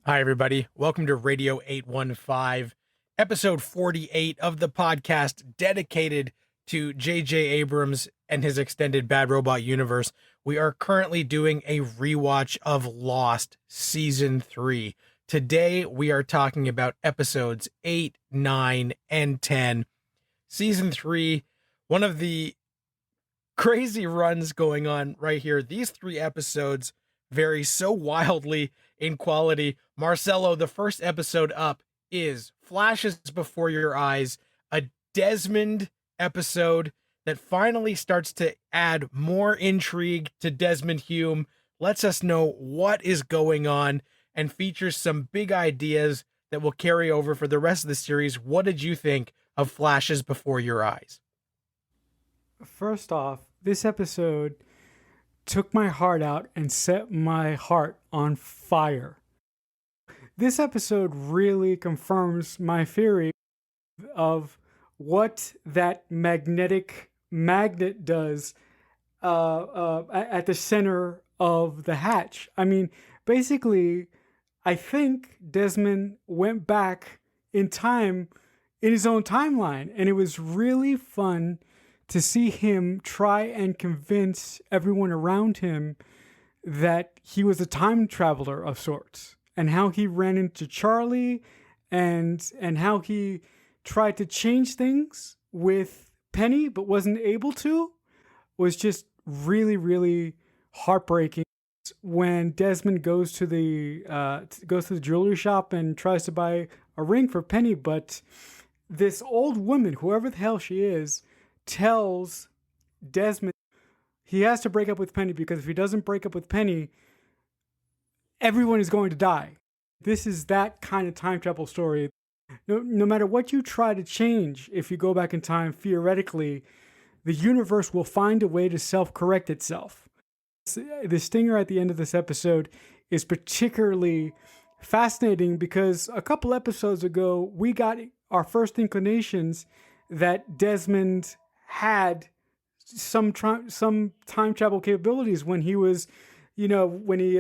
Hi, everybody. Welcome to Radio 815, episode 48 of the podcast dedicated to J.J. Abrams and his extended Bad Robot universe. We are currently doing a rewatch of Lost Season 3. Today, we are talking about episodes 8, 9, and 10. Season 3, one of the crazy runs going on right here. These three episodes vary so wildly in quality. Marcelo, the first episode up is Flashes Before Your Eyes, a Desmond episode that finally starts to add more intrigue to Desmond Hume, lets us know what is going on, and features some big ideas that will carry over for the rest of the series. What did you think of Flashes Before Your Eyes? First off, this episode took my heart out and set my heart on fire. This episode really confirms my theory of what that magnetic magnet does at the center of the hatch. I mean, basically, I think Desmond went back in time in his own timeline, and it was really fun to see him try and convince everyone around him that he was a time traveler of sorts, and how he ran into Charlie and how he tried to change things with Penny but wasn't able to was just really, really heartbreaking. When Desmond goes to the jewelry shop and tries to buy a ring for Penny, but this old woman, whoever the hell she is, tells Desmond he has to break up with Penny, because if he doesn't break up with Penny, everyone is going to die. This is that kind of time travel story. No matter what you try to change, if you go back in time, theoretically, the universe will find a way to self-correct itself. The stinger at the end of this episode is particularly fascinating because a couple episodes ago, we got our first inclinations that Desmond had some time travel capabilities when he was, when he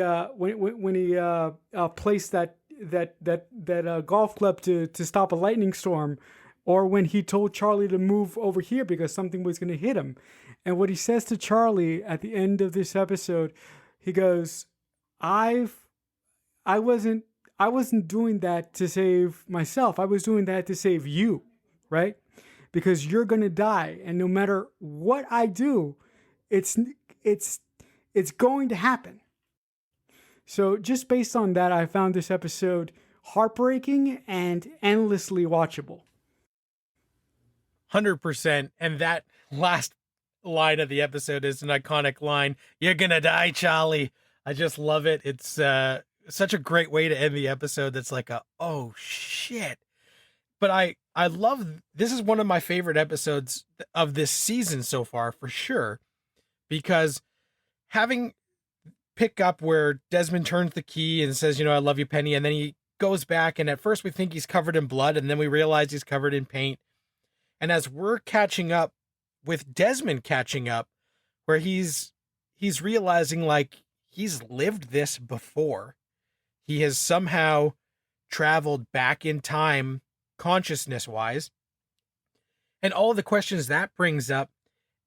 placed that golf club to stop a lightning storm, or when he told Charlie to move over here because something was going to hit him. And what he says to Charlie at the end of this episode, he goes, I wasn't doing that to save myself. I was doing that to save you, right? Because you're going to die. And no matter what I do, it's going to happen. So just based on that, I found this episode heartbreaking and endlessly watchable. 100%. And that last line of the episode is an iconic line. You're going to die, Charlie. I just love it. It's such a great way to end the episode. That's like oh shit. But I love, this is one of my favorite episodes of this season so far, for sure, because having pick up where Desmond turns the key and says, I love you, Penny. And then he goes back, and at first we think he's covered in blood, and then we realize he's covered in paint. And as we're catching up with Desmond catching up, where he's realizing like he's lived this before. He has somehow traveled back in time consciousness-wise. And all the questions that brings up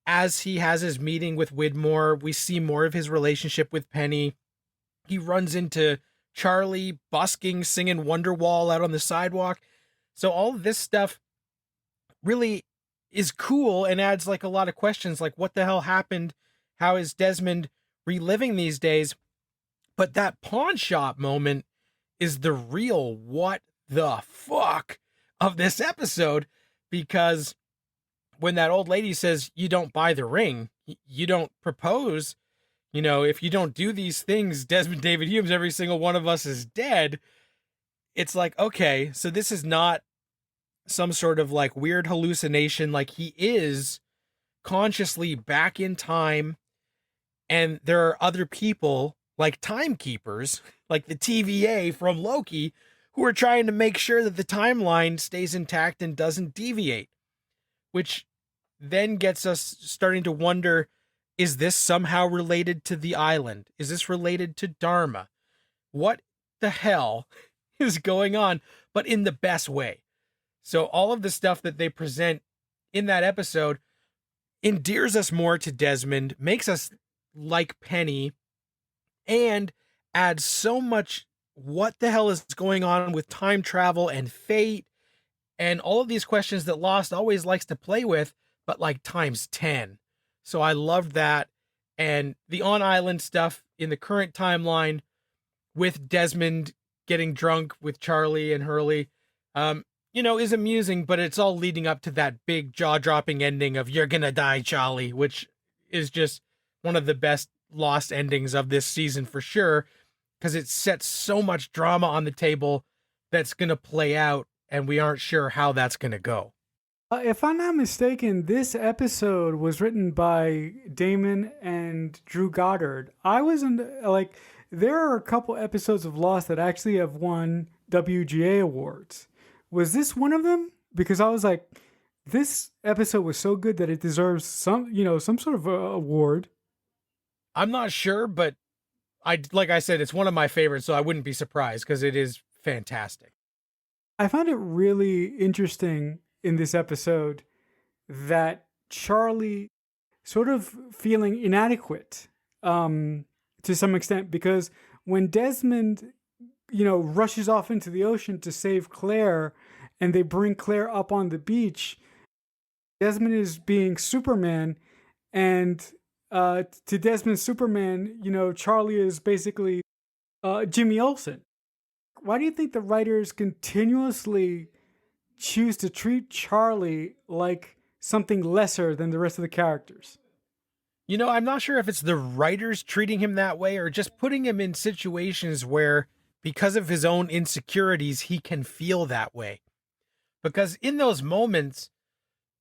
as he has his meeting with Widmore. We see more of his relationship with Penny. He runs into Charlie busking, singing Wonderwall out on the sidewalk. So all of this stuff really is cool and adds like a lot of questions, like what the hell happened? How is Desmond reliving these days? But that pawn shop moment is the real what the fuck of this episode, because when that old lady says, you don't buy the ring, you don't propose, if you don't do these things, Desmond David Humes, every single one of us is dead. It's like, okay, so this is not some sort of like weird hallucination. Like he is consciously back in time, and there are other people like timekeepers, like the TVA from Loki, who are trying to make sure that the timeline stays intact and doesn't deviate, which then gets us starting to wonder, is this somehow related to the island? Is this related to Dharma? What the hell is going on, but in the best way. So all of the stuff that they present in that episode endears us more to Desmond, makes us like Penny, and adds so much what the hell is going on with time travel and fate and all of these questions that Lost always likes to play with, but like times 10. So I loved that. And the on-island stuff in the current timeline with Desmond getting drunk with Charlie and Hurley, is amusing, but it's all leading up to that big jaw-dropping ending of "You're gonna die, Charlie," which is just one of the best Lost endings of this season for sure, because it sets so much drama on the table that's gonna play out, and we aren't sure how that's gonna go. If I'm not mistaken, this episode was written by Damon and Drew Goddard. I wasn't like, there are a couple episodes of Lost that actually have won WGA awards. Was this one of them? Because I was like, this episode was so good that it deserves some sort of award. I'm not sure, but like I said, it's one of my favorites, so I wouldn't be surprised because it is fantastic. I found it really interesting in this episode that Charlie sort of feeling inadequate to some extent, because when Desmond, rushes off into the ocean to save Claire and they bring Claire up on the beach, Desmond is being Superman, and to Desmond's Superman, Charlie is basically Jimmy Olsen. Why do you think the writers continuously choose to treat Charlie like something lesser than the rest of the characters? I'm not sure if it's the writers treating him that way or just putting him in situations where, because of his own insecurities, he can feel that way. Because in those moments,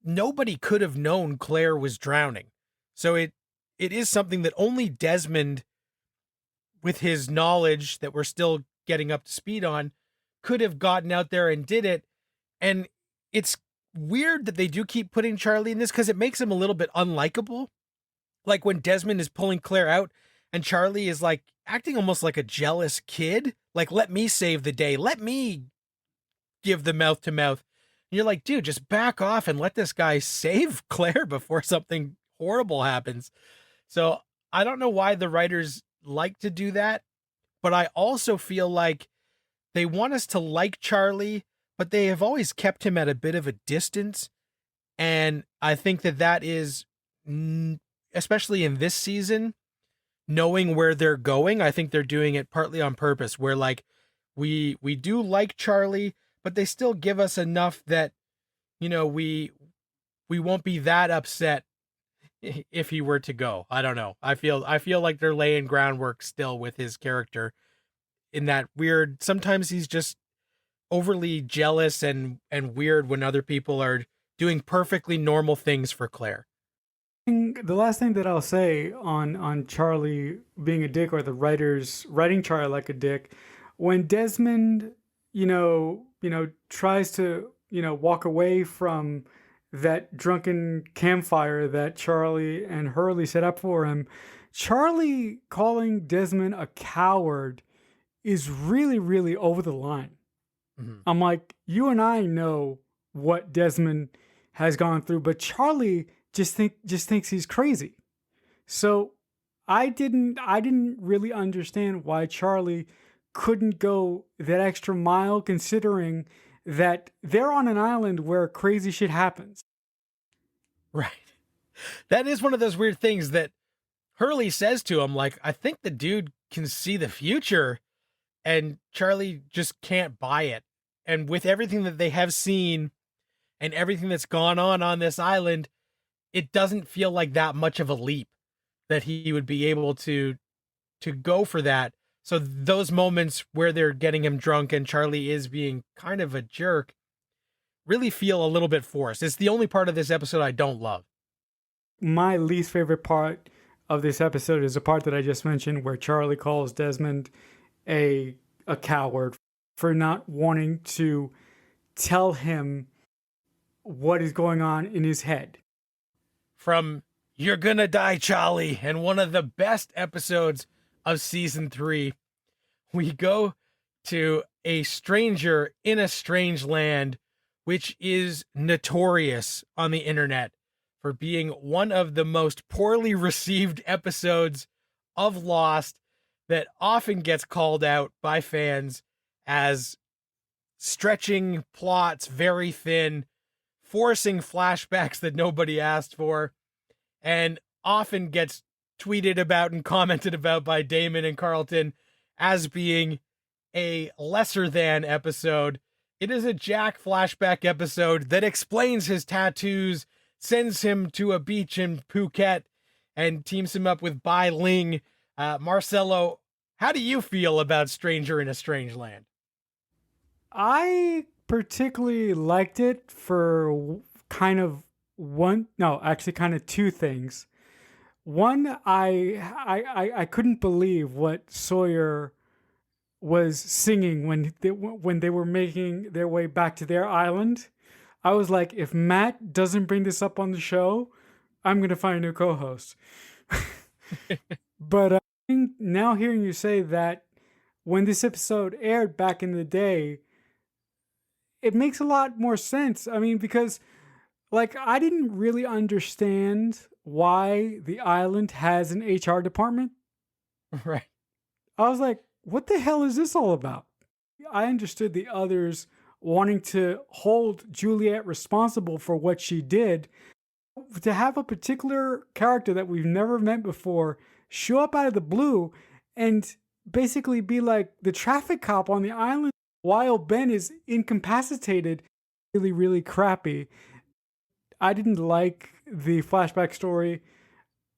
nobody could have known Claire was drowning. So it is something that only Desmond, with his knowledge that we're still getting up to speed on, could have gotten out there and did it. And it's weird that they do keep putting Charlie in this because it makes him a little bit unlikable. Like when Desmond is pulling Claire out and Charlie is like acting almost like a jealous kid. Like, let me save the day. Let me give the mouth to mouth. And you're like, dude, just back off and let this guy save Claire before something horrible happens. So I don't know why the writers like to do that, but I also feel like they want us to like Charlie, but they have always kept him at a bit of a distance. And I think that is, especially in this season, knowing where they're going, I think they're doing it partly on purpose, where like we do like Charlie, but they still give us enough that, we won't be that upset if he were to go. I don't know. I feel like they're laying groundwork still with his character in that weird, sometimes he's just overly jealous and weird when other people are doing perfectly normal things for Claire. The last thing that I'll say on Charlie being a dick, or the writers writing Charlie like a dick, when Desmond, tries to, walk away from that drunken campfire that Charlie and Hurley set up for him, Charlie calling Desmond a coward is really, really over the line. Mm-hmm. I'm like, you and I know what Desmond has gone through, but Charlie just thinks he's crazy. So I didn't really understand why Charlie couldn't go that extra mile, considering that they're on an island where crazy shit happens. Right. That is one of those weird things that Hurley says to him, like, I think the dude can see the future, and Charlie just can't buy it. And with everything that they have seen and everything that's gone on this island, it doesn't feel like that much of a leap that he would be able to go for that. So those moments where they're getting him drunk and Charlie is being kind of a jerk really feel a little bit forced. It's the only part of this episode I don't love. My least favorite part of this episode is the part that I just mentioned, where Charlie calls Desmond a coward for not wanting to tell him what is going on in his head. From "You're gonna die, Charlie," and one of the best episodes of season 3, we go to a stranger in a strange land, which is notorious on the internet for being one of the most poorly received episodes of Lost, that often gets called out by fans as stretching plots very thin, forcing flashbacks that nobody asked for, and often gets tweeted about and commented about by Damon and Carlton as being a lesser than episode. It is a Jack flashback episode that explains his tattoos, sends him to a beach in Phuket, and teams him up with Bai Ling. Marcelo, how do you feel about Stranger in a Strange Land? I particularly liked it for kind of kind of two things. One, I couldn't believe what Sawyer was singing when they were making their way back to their island. I was like, if Matt doesn't bring this up on the show, I'm gonna find a new co-host. But now hearing you say that when this episode aired back in the day, it makes a lot more sense. I mean, because like I didn't really understand why the island has an HR department. Right. I was like, what the hell is this all about? I understood the others wanting to hold Juliet responsible for what she did. To have a particular character that we've never met before show up out of the blue and basically be like the traffic cop on the island while Ben is incapacitated, really, really crappy. I didn't like the flashback story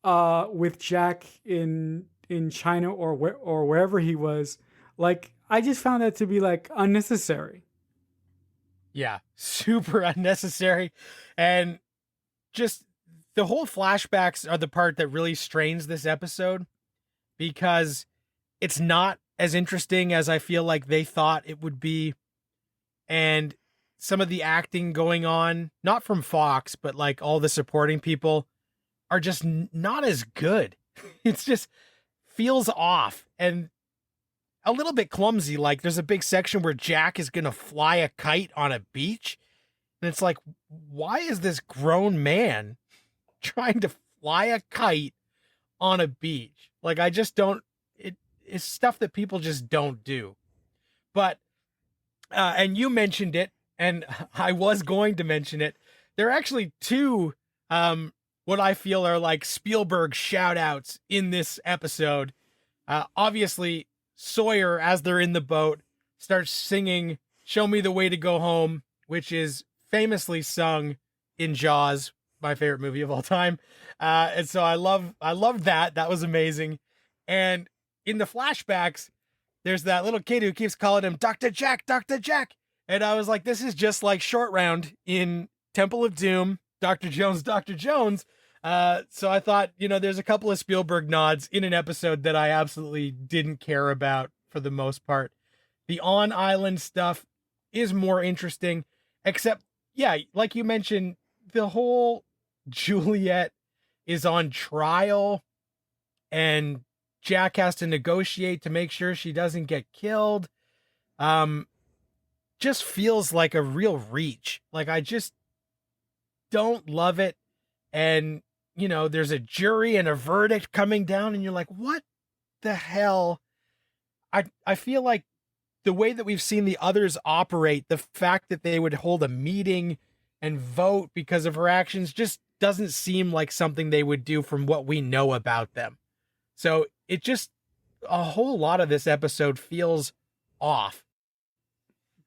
with Jack in China or wherever he was. Like, I just found that to be like unnecessary. Yeah, super unnecessary. And just the whole flashbacks are the part that really strains this episode, because it's not as interesting as I feel like they thought it would be. And some of the acting going on, not from Fox, but like all the supporting people, are just not as good. It's just feels off and a little bit clumsy. Like there's a big section where Jack is going to fly a kite on a beach. And it's like, why is this grown man trying to fly a kite on a beach? Like, I just don't, it's stuff that people just don't do. But, and you mentioned it, and I was going to mention it. There are actually two, what I feel are like Spielberg shout outs in this episode. Obviously, Sawyer, as they're in the boat, starts singing Show Me the Way to Go Home, which is famously sung in Jaws, my favorite movie of all time. And so I love that. That was amazing. And in the flashbacks, there's that little kid who keeps calling him Dr. Jack, Dr. Jack. And I was like, this is just like Short Round in Temple of Doom, Dr. Jones, Dr. Jones. So I thought, there's a couple of Spielberg nods in an episode that I absolutely didn't care about for the most part. The on-island stuff is more interesting, except, yeah, like you mentioned, the whole Juliet is on trial and Jack has to negotiate to make sure she doesn't get killed. Just feels like a real reach. Like, I just don't love it. And, there's a jury and a verdict coming down and you're like, what the hell? I feel like the way that we've seen the others operate, the fact that they would hold a meeting and vote because of her actions just doesn't seem like something they would do from what we know about them. So it just, a whole lot of this episode feels off.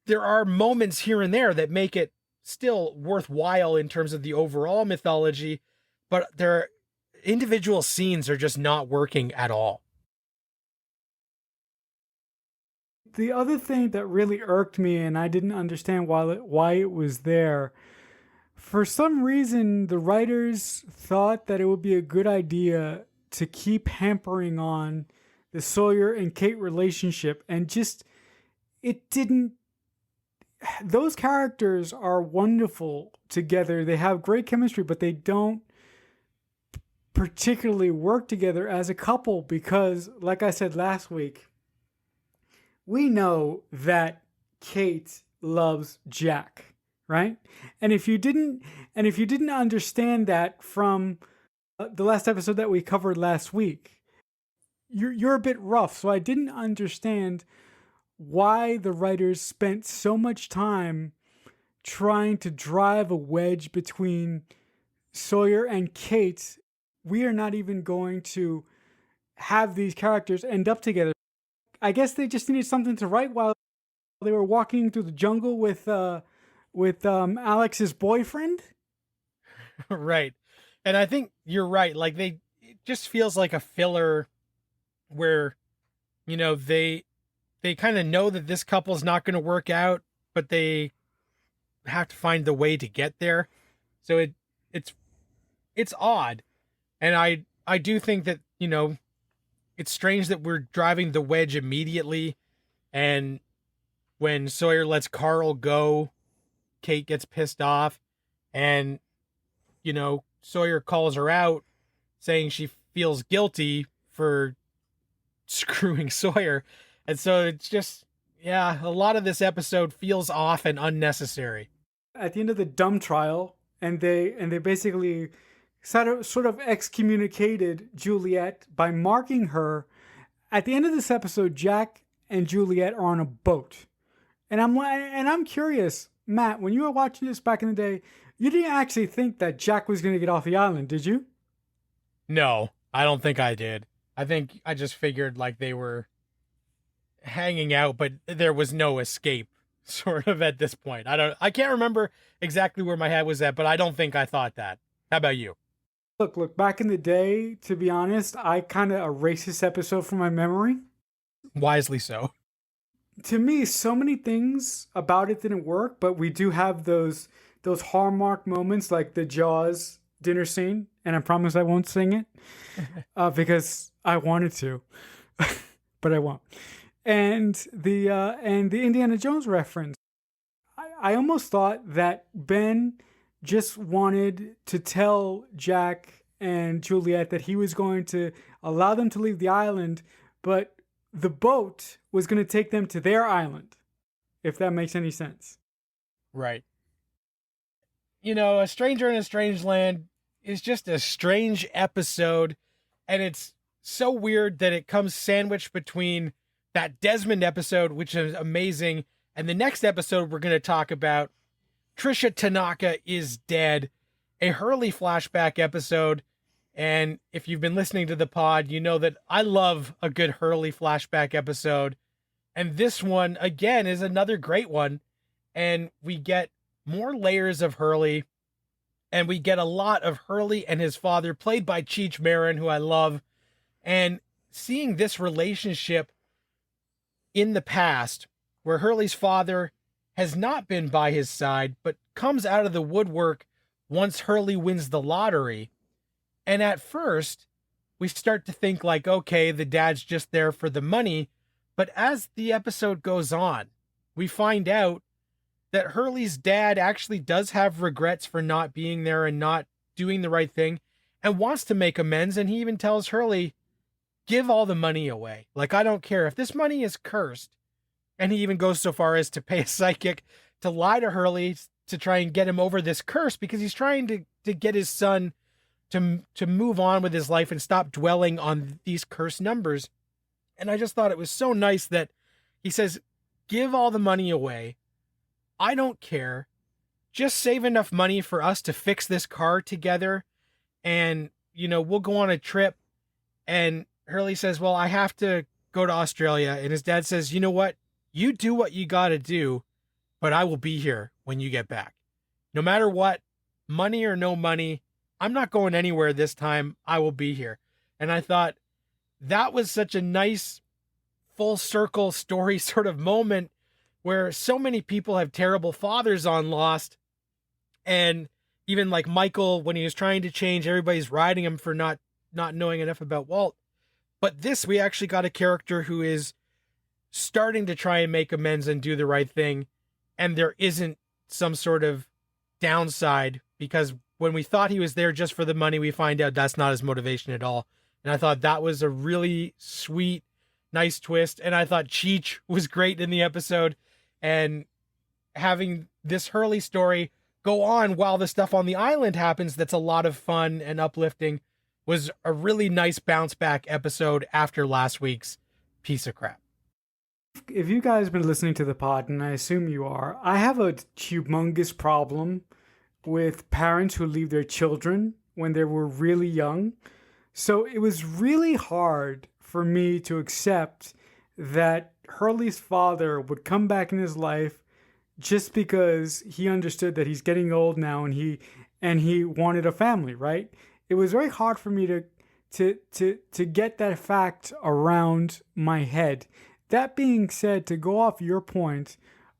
There are moments here and there that make it still worthwhile in terms of the overall mythology, but their individual scenes are just not working at all. The other thing that really irked me, and I didn't understand why it was there, for some reason, the writers thought that it would be a good idea to keep hampering on the Sawyer and Kate relationship, and just, it didn't. Those characters are wonderful together. They have great chemistry, but they don't particularly work together as a couple because, like I said last week, we know that Kate loves Jack, right? And if you didn't understand that from the last episode that we covered last week, you're a bit rough. So I didn't understand why the writers spent so much time trying to drive a wedge between Sawyer and Kate. We are not even going to have these characters end up together. I guess they just needed something to write while they were walking through the jungle with Alex's boyfriend. Right. And I think you're right. Like it just feels like a filler where, they kind of know that this couple's not going to work out, but they have to find the way to get there. So it's odd. And I do think that, it's strange that we're driving the wedge immediately. And when Sawyer lets Carl go, Kate gets pissed off, and, Sawyer calls her out saying she feels guilty for screwing Sawyer. And so it's just, a lot of this episode feels off and unnecessary. At the end of the dumb trial, and they basically sort of excommunicated Juliet by marking her. At the end of this episode, Jack and Juliet are on a boat. And I'm curious, Matt, when you were watching this back in the day, you didn't actually think that Jack was going to get off the island, did you? No, I don't think I did. I think I just figured like they were hanging out, but there was no escape sort of at this point. I can't remember exactly where my head was at, but I don't think I thought that. How about you? Look, back in the day, to be honest, I kind of erased this episode from my memory. Wisely so. To me, so many things about it didn't work, but we do have those hallmark moments like the Jaws dinner scene, and I promise I won't sing it because I wanted to, but I won't. And the Indiana Jones reference. I almost thought that Ben just wanted to tell Jack and Juliet that he was going to allow them to leave the island, but the boat was going to take them to their island, if that makes any sense. Right. A Stranger in a Strange Land is just a strange episode, and it's so weird that it comes sandwiched between that Desmond episode, which is amazing, and the next episode we're going to talk about, Tricia Tanaka is dead, a Hurley Flashback episode. And if you've been listening to the pod, you know that I love a good Hurley Flashback episode. And this one, again, is another great one. And we get more layers of Hurley. And we get a lot of Hurley and his father, played by Cheech Marin, who I love. And seeing this relationship in the past, where Hurley's father has not been by his side, but comes out of the woodwork once Hurley wins the lottery. And at first, we start to think like, okay, the dad's just there for the money. But as the episode goes on, we find out that Hurley's dad actually does have regrets for not being there and not doing the right thing and wants to make amends. And he even tells Hurley, give all the money away. Like, I don't care if this money is cursed. And he even goes so far as to pay a psychic to lie to Hurley to try and get him over this curse, because he's trying to get his son to move on with his life and stop dwelling on these cursed numbers. And I just thought it was so nice that he says, give all the money away. I don't care. Just save enough money for us to fix this car together. And, we'll go on a trip. And Hurley says, well, I have to go to Australia. And his dad says, you know what? You do what you got to do, but I will be here when you get back. No matter what, money or no money, I'm not going anywhere this time. I will be here. And I thought that was such a nice full circle story sort of moment where so many people have terrible fathers on Lost. And even like Michael, when he was trying to change, everybody's riding him for not knowing enough about Walt. But this, we actually got a character who is starting to try and make amends and do the right thing. And there isn't some sort of downside, because when we thought he was there just for the money, we find out that's not his motivation at all. And I thought that was a really sweet, nice twist. And I thought Cheech was great in the episode. and having this Hurley story go on while the stuff on the island happens that's a lot of fun and uplifting was a really nice bounce back episode after last week's piece of crap. If you guys have been listening to the pod, and I assume you are, I have a humongous problem with parents who leave their children when they were really young. So it was really hard for me to accept that Hurley's father would come back in his life just because he understood that he's getting old now and he wanted a family, right? It was very hard for me to get that fact around my head. That being said, to go off your point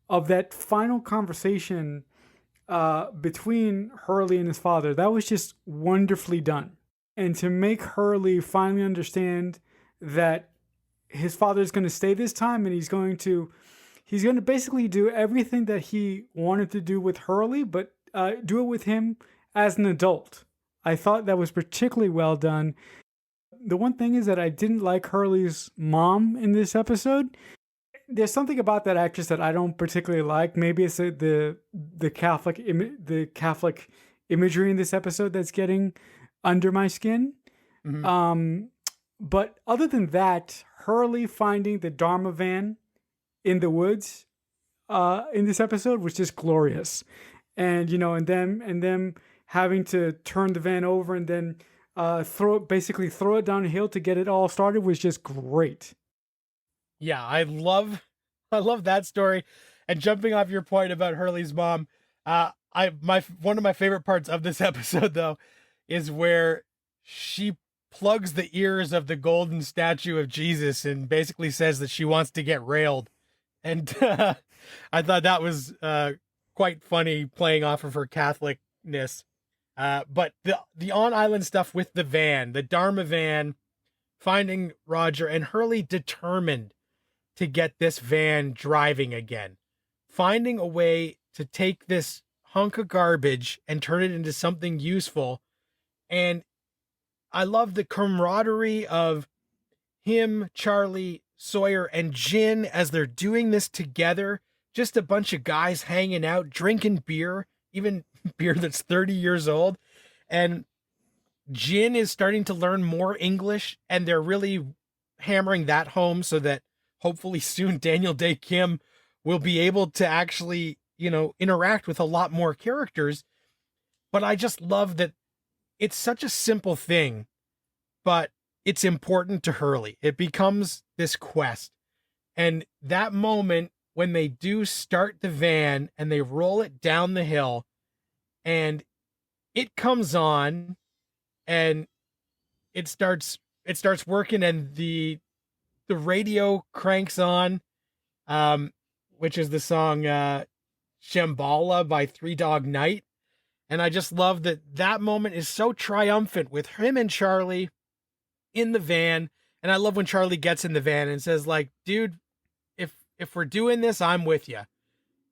of that final conversation between Hurley and his father, that was just wonderfully done. And to make Hurley finally understand that his father is going to stay this time and he's going to basically do everything that he wanted to do with Hurley, but do it with him as an adult. I thought that was particularly well done. The one thing is that I didn't like Hurley's mom in this episode. There's something about that actress that I don't particularly like. Maybe it's the Catholic imagery in this episode that's getting under my skin. Mm-hmm. But other than that, Hurley finding the Dharma van in the woods in this episode was just glorious. And and them having to turn the van over and then throw it down a hill to get it all started was just great. Yeah, I love that story. And jumping off your point about Hurley's mom, one of my favorite parts of this episode though is where she plugs the ears of the golden statue of Jesus and basically says that she wants to get railed. And I thought that was quite funny, playing off of her Catholicness. But the on-island stuff with the van, the Dharma van, finding Roger, and Hurley determined to get this van driving again. Finding a way to take this hunk of garbage and turn it into something useful. And I love the camaraderie of him, Charlie, Sawyer, and Jin as they're doing this together. Just a bunch of guys hanging out, drinking beer, even beer that's 30 years old. And Jin is starting to learn more English, and they're really hammering that home so that hopefully soon Daniel Day Kim will be able to actually, interact with a lot more characters. But I just love that it's such a simple thing, but it's important to Hurley. It becomes this quest. And that moment when they do start the van and they roll it down the hill and it comes on and it starts working and the radio cranks on, which is the song Shambhala by Three Dog Night. And I just love that moment is so triumphant with him and Charlie in the van. And I love when Charlie gets in the van and says, like, dude, if we're doing this, I'm with you.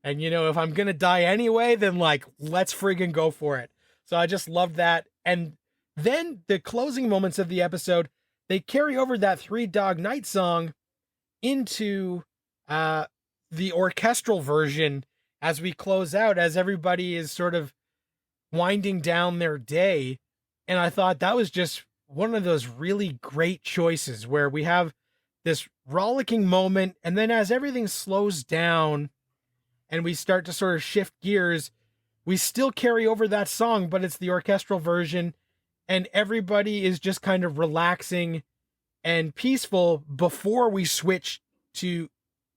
And, if I'm going to die anyway, then like, let's friggin' go for it. So I just loved that. And then the closing moments of the episode, they carry over that Three Dog Night song into the orchestral version as we close out, as everybody is sort of winding down their day. And I thought that was just one of those really great choices where we have this rollicking moment, and then as everything slows down and we start to sort of shift gears, we still carry over that song, but it's the orchestral version, and everybody is just kind of relaxing and peaceful before we switch to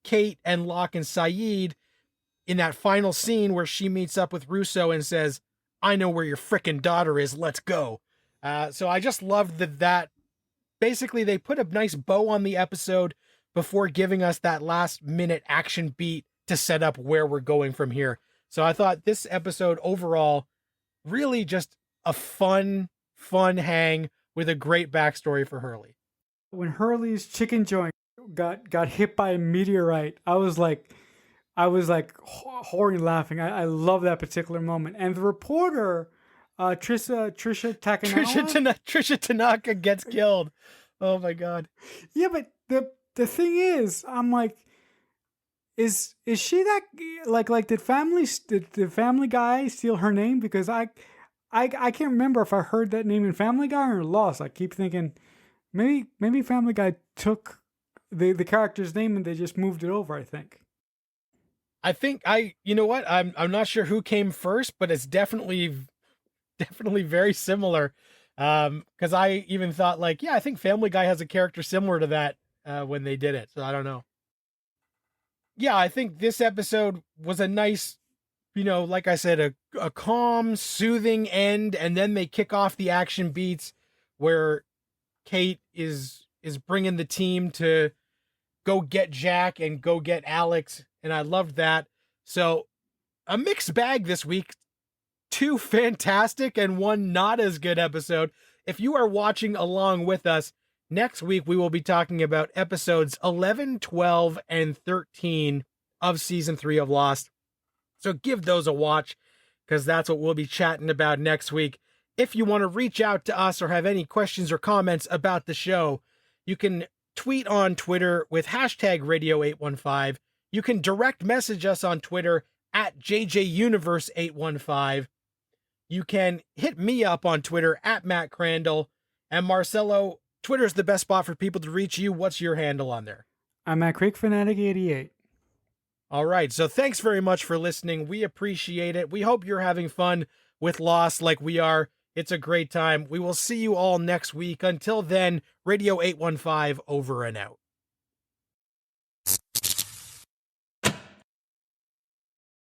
Kate and Locke and Saeed in that final scene where she meets up with Russo and says, I know where your frickin' daughter is, let's go. So I just loved that basically they put a nice bow on the episode before giving us that last minute action beat to set up where we're going from here. So I thought this episode overall really just a fun hang with a great backstory for Hurley. When Hurley's chicken joint got hit by a meteorite, I was like whoring laughing. I love that particular moment. And the reporter, Tricia Tanaka gets killed. Oh my God. Yeah, but the thing is, I'm like, Is she that like did the Family Guy steal her name? Because I can't remember if I heard that name in Family Guy or Lost. I keep thinking maybe Family Guy took the character's name and they just moved it over, I think. I think you know what? I'm not sure who came first, but it's definitely very similar. Because I even thought like, yeah, I think Family Guy has a character similar to that when they did it. So I don't know. Yeah, I think this episode was a nice, like I said, a calm, soothing end, and then they kick off the action beats where Kate is bringing the team to go get Jack and go get Alex, and I loved that. So a mixed bag this week. 2 fantastic and 1 not as good episode. If you are watching along with us, next week we will be talking about episodes 11, 12, and 13 of season 3 of Lost. So give those a watch, because that's what we'll be chatting about next week. If you want to reach out to us or have any questions or comments about the show, you can tweet on Twitter with hashtag Radio815. You can direct message us on Twitter at JJUniverse815. You can hit me up on Twitter at Matt Crandall. And Marcelo, Twitter's the best spot for people to reach you. What's your handle on there? I'm at CreekFanatic88. All right. So thanks very much for listening. We appreciate it. We hope you're having fun with Lost like we are. It's a great time. We will see you all next week. Until then, Radio 815 over and out.